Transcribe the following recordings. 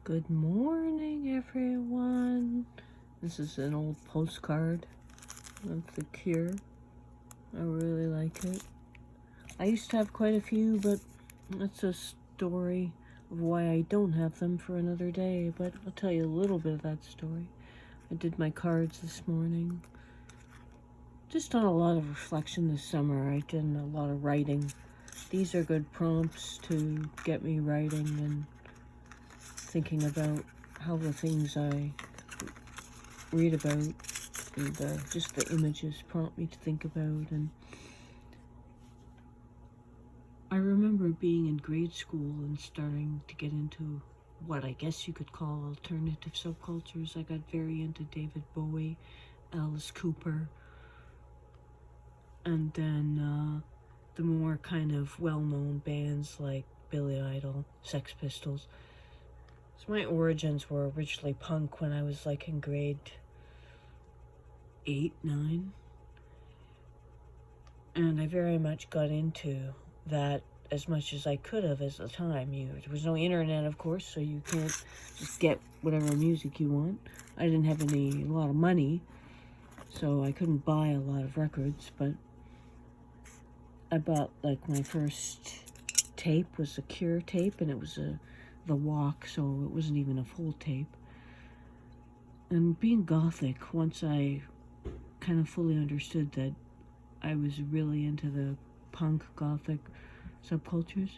Good morning, everyone. This is an old postcard of The Cure. I really like it. I used to have quite a few, but that's a story of why I don't have them for another day, but I'll tell you a little bit of that story. I did my cards this morning. Just done a lot of reflection this summer. I did a lot of writing. These are good prompts to get me writing and thinking about how the things I read about and just the images prompt me to think about. And I remember being in grade school and starting to get into what I guess you could call alternative subcultures. I got very into David Bowie, Alice Cooper, and then the more kind of well-known bands like Billy Idol, Sex Pistols. So my origins were originally punk when I was like in grade 8, 9. And I very much got into that as much as I could have at the time. There was no internet, of course, so you can't just get whatever music you want. I didn't have a lot of money, so I couldn't buy a lot of records, but I bought like my first tape was a Cure tape, and it was The Walk, so it wasn't even a full tape. And being gothic, once I kind of fully understood that I was really into the punk gothic subcultures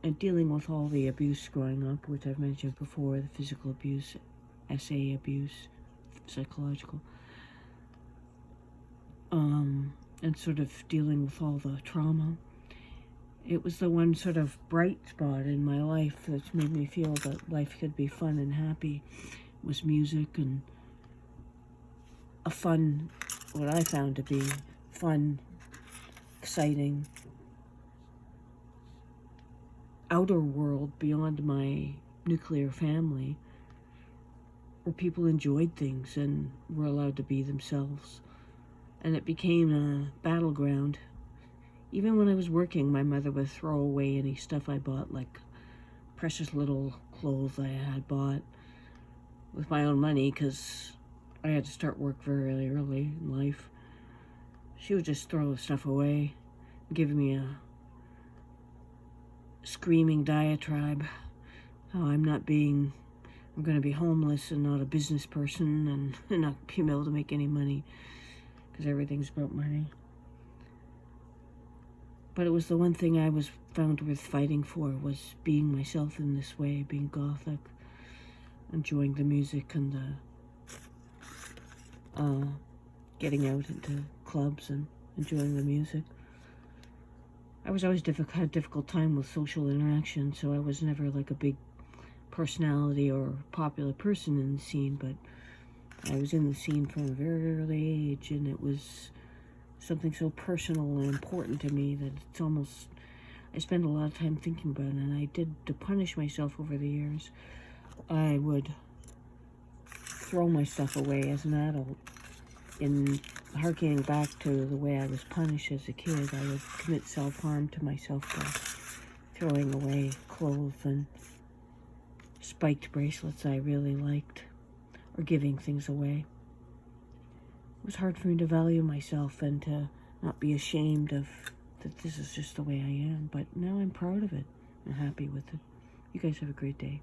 and dealing with all the abuse growing up, which I've mentioned before, the physical abuse, SA abuse, psychological, and sort of dealing with all the trauma. It was the one sort of bright spot in my life that made me feel that life could be fun and happy. It was music and a fun, what I found to be fun, exciting, outer world beyond my nuclear family, where people enjoyed things and were allowed to be themselves. And it became a battleground. Even when I was working, my mother would throw away any stuff I bought, like precious little clothes I had bought with my own money, because I had to start work very early in life. She would just throw the stuff away, give me a screaming diatribe how I'm going to be homeless and not a business person and not be able to make any money, because everything's about money. But it was the one thing I was found worth fighting for, was being myself in this way, being gothic, enjoying the music and the getting out into clubs and enjoying the music. I was always had a difficult time with social interaction, so I was never like a big personality or popular person in the scene, but I was in the scene from a very early age, and it was something so personal and important to me that it's almost, I spend a lot of time thinking about it. And I did, to punish myself over the years, I would throw my stuff away as an adult. In harkening back to the way I was punished as a kid, I would commit self-harm to myself by throwing away clothes and spiked bracelets I really liked, or giving things away. It was hard for me to value myself and to not be ashamed of that this is just the way I am. But now I'm proud of it and happy with it. You guys have a great day.